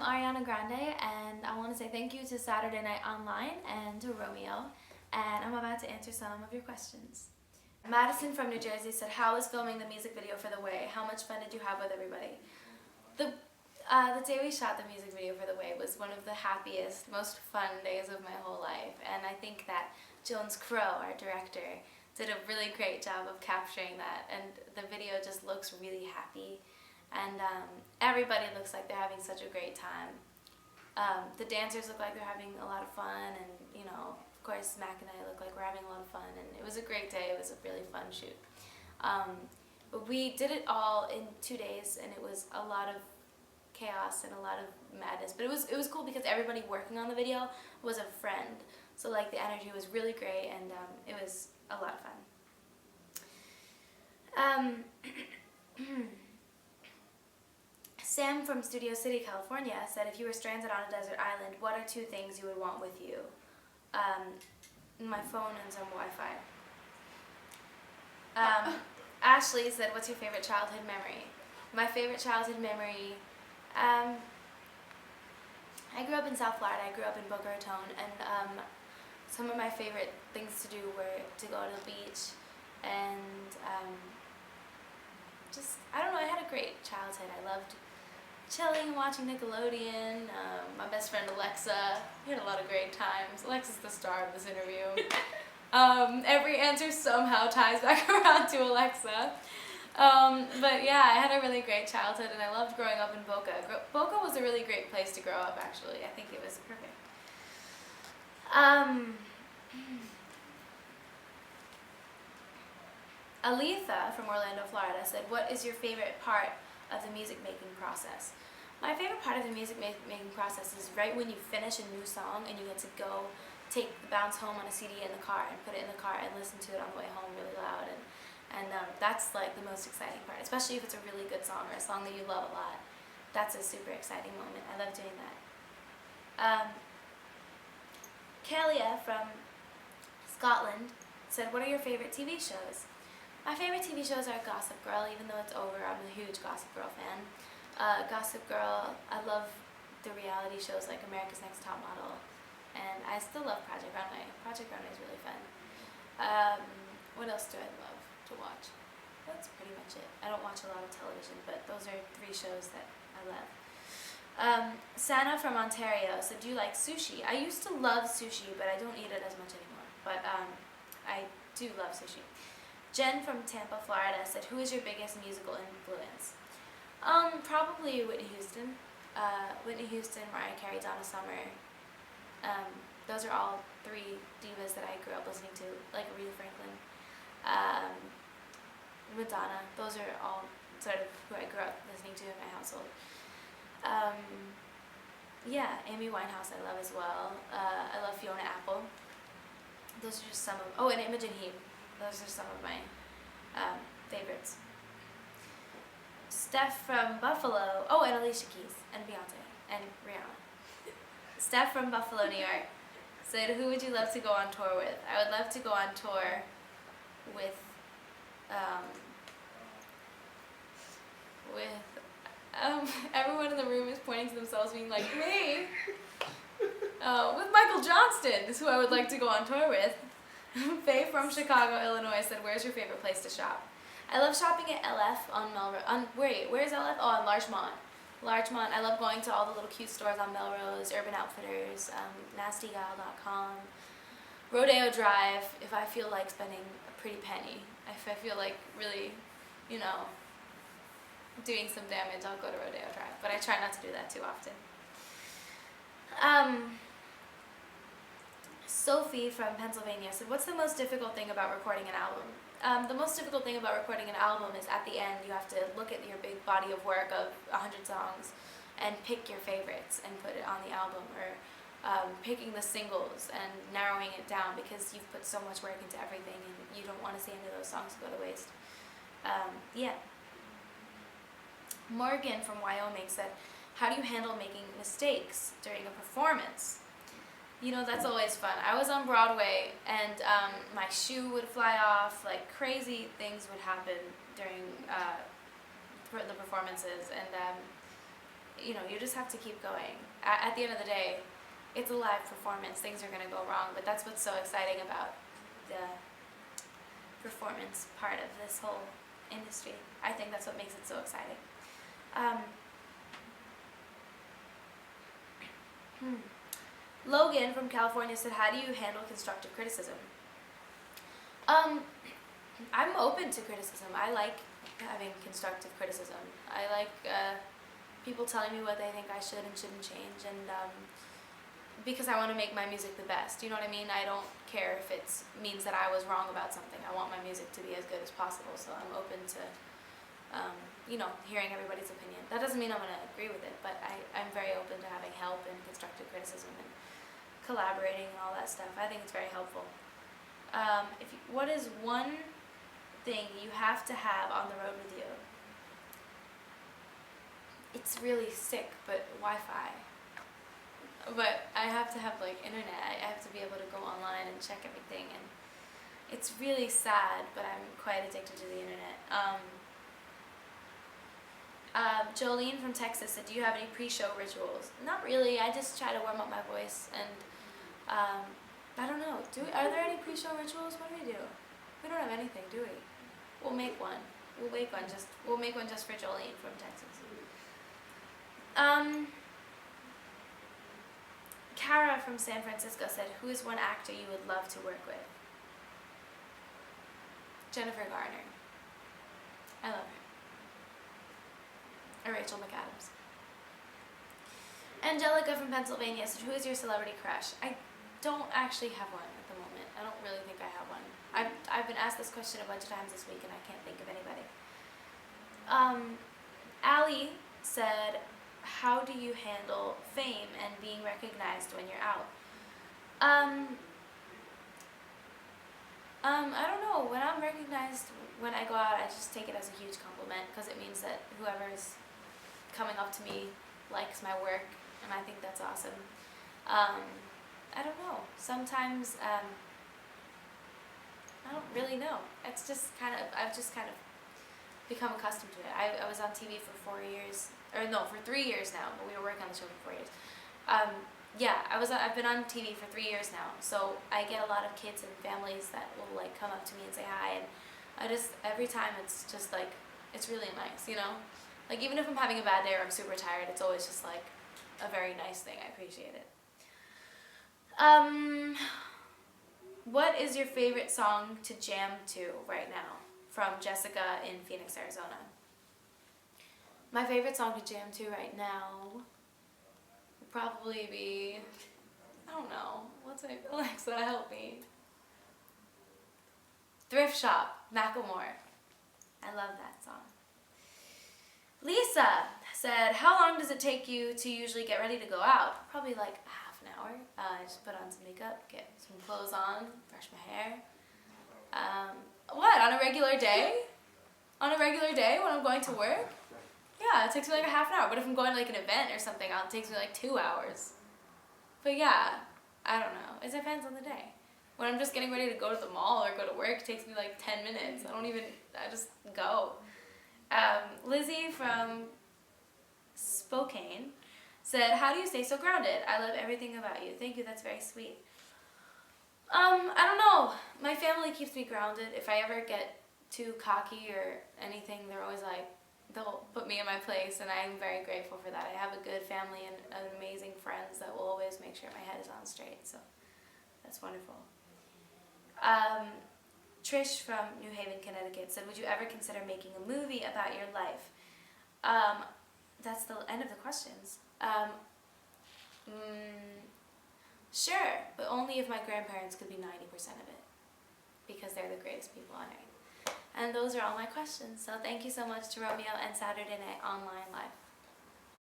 I'm Ariana Grande, and I want to say thank you to Saturday Night Online and to Romeo, and I'm about to answer some of your questions. Madison from New Jersey said, how was filming the music video for The Way? How much fun did you have with everybody? The day we shot the music video for The Way was one of the happiest, most fun days of my whole life, and I think that Jones Crow, our director, did a really great job of capturing that, and the video just looks really happy, and everybody looks like they're having such a great time. The dancers look like they're having a lot of fun, and of course Mac and I look like we're having a lot of fun, and it was a great day. It was a really fun shoot. But we did it all in 2 days, and it was a lot of chaos and a lot of madness, but it was cool because everybody working on the video was a friend, so like the energy was really great, and it was a lot of fun. Sam from Studio City, California said, if you were stranded on a desert island, what are 2 things you would want with you? My phone and some Wi-Fi. Ashley said, what's your favorite childhood memory? My favorite childhood memory, I grew up in South Florida. I grew up in Boca Raton, and some of my favorite things to do were to go to the beach and I don't know, I had a great childhood. I loved chilling, watching Nickelodeon, my best friend Alexa. We had a lot of great times. Alexa's the star of this interview. Every answer somehow ties back around to Alexa. But yeah, I had a really great childhood, and I loved growing up in Boca. Boca was a really great place to grow up, actually. I think it was perfect. Aletha from Orlando, Florida said, what is your favorite part of the music making process? My favorite part of the music making process is right when you finish a new song and you get to go take the bounce home on a CD in the car and put it in the car and listen to it on the way home really loud, and that's like the most exciting part, especially if it's a really good song or a song that you love a lot. That's a super exciting moment. I love doing that. Kalia from Scotland said, what are your favorite TV shows? My favorite TV shows are Gossip Girl, even though it's over. I'm a huge Gossip Girl fan. Gossip Girl, I love the reality shows like America's Next Top Model, and I still love Project Runway. Project Runway is really fun. What else do I love to watch? That's pretty much it. I don't watch a lot of television, but those are 3 shows that I love. Sana from Ontario said, do you like sushi? I used to love sushi, but I don't eat it as much anymore. But I do love sushi. Jen from Tampa, Florida said, who is your biggest musical influence? Probably Whitney Houston. Whitney Houston, Mariah Carey, Donna Summer. Those are all 3 divas that I grew up listening to, like Aretha Franklin. Madonna. Those are all sort of who I grew up listening to in my household. Yeah, Amy Winehouse I love as well. I love Fiona Apple. Those are just some of, and Imogen Heap. Those are some of my favorites. Steph from Buffalo, and Alicia Keys, and Beyonce, and Rihanna. Steph from Buffalo, New York said, who would you love to go on tour with? I would love to go on tour with everyone in the room is pointing to themselves being like, me? With Michael Johnston is who I would like to go on tour with. Faye from Chicago, Illinois said, where's your favorite place to shop? I love shopping at LF on Melrose. Where's LF? Oh, on Larchmont. Larchmont. I love going to all the little cute stores on Melrose, Urban Outfitters, nastygal.com, Rodeo Drive, if I feel like spending a pretty penny. If I feel like really, doing some damage, I'll go to Rodeo Drive. But I try not to do that too often. Sophie from Pennsylvania said, what's the most difficult thing about recording an album? The most difficult thing about recording an album is at the end you have to look at your big body of work of 100 songs and pick your favorites and put it on the album, or picking the singles and narrowing it down because you've put so much work into everything and you don't want to see any of those songs go to waste. Yeah. Morgan from Wyoming said, how do you handle making mistakes during a performance? That's always fun. I was on Broadway, and my shoe would fly off, like crazy things would happen during the performances, and you know, you just have to keep going. At the end of the day, it's a live performance. Things are going to go wrong, but that's what's so exciting about the performance part of this whole industry. I think that's what makes it so exciting. Logan from California said, how do you handle constructive criticism? I'm open to criticism. I like having constructive criticism. I like people telling me what they think I should and shouldn't change, and because I want to make my music the best. You know what I mean? I don't care if it means that I was wrong about something. I want my music to be as good as possible, so I'm open to you know, hearing everybody's opinion. That doesn't mean I'm going to agree with it, but I'm very open to having help and constructive criticism and collaborating and all that stuff. I think it's very helpful. What is one thing you have to have on the road with you? It's really sick, but Wi-Fi. But I have to have like internet. I have to be able to go online and check everything, and it's really sad, but I'm quite addicted to the internet. Jolene from Texas said, do you have any pre-show rituals? Not really. I just try to warm up my voice, and I don't know. Are there any pre-show rituals? What do we do? We don't have anything, do we? We'll make one. We'll make one just for Jolene from Texas. Kara from San Francisco said, who is one actor you would love to work with? Jennifer Garner. I love her. Or Rachel McAdams. Angelica from Pennsylvania said, who is your celebrity crush? I don't actually have one at the moment. I don't really think I have one. I've been asked this question a bunch of times this week, and I can't think of anybody. Allie said, how do you handle fame and being recognized when you're out? I don't know. When I'm recognized when I go out, I just take it as a huge compliment, because it means that whoever is coming up to me likes my work, and I think that's awesome. I don't know. Sometimes I don't really know. It's just I've just kind of become accustomed to it. I was on TV for 4 years. Or no, for 3 years now, but we were working on the show for 4 years. Yeah, I've been on TV for 3 years now, so I get a lot of kids and families that will like come up to me and say hi, and every time it's just like, it's really nice, you know? Like, even if I'm having a bad day or I'm super tired, it's always just like a very nice thing. I appreciate it. What is your favorite song to jam to right now? From Jessica in Phoenix, Arizona. My favorite song to jam to right now would probably be, I don't know, Alexa, help me. Thrift Shop, Macklemore. I love that song. Lisa said, how long does it take you to usually get ready to go out? Probably like half an hour. I just put on some makeup, get some clothes on, brush my hair. What, on a regular day? On a regular day when I'm going to work? Yeah, it takes me like a half an hour. But if I'm going to like an event or something, it takes me like 2 hours. But yeah, I don't know. It depends on the day. When I'm just getting ready to go to the mall or go to work, it takes me like 10 minutes. I just go. Lizzie from Spokane said, how do you stay so grounded? I love everything about you. Thank you, that's very sweet. I don't know. My family keeps me grounded. If I ever get too cocky or anything, they're always like, they'll put me in my place, and I'm very grateful for that. I have a good family and amazing friends that will always make sure my head is on straight, so that's wonderful. Trish from New Haven, Connecticut said, would you ever consider making a movie about your life? That's the end of the questions. Sure, but only if my grandparents could be 90% of it, because they're the greatest people on earth. And those are all my questions. So thank you so much to Romeo and Saturday Night Online Live.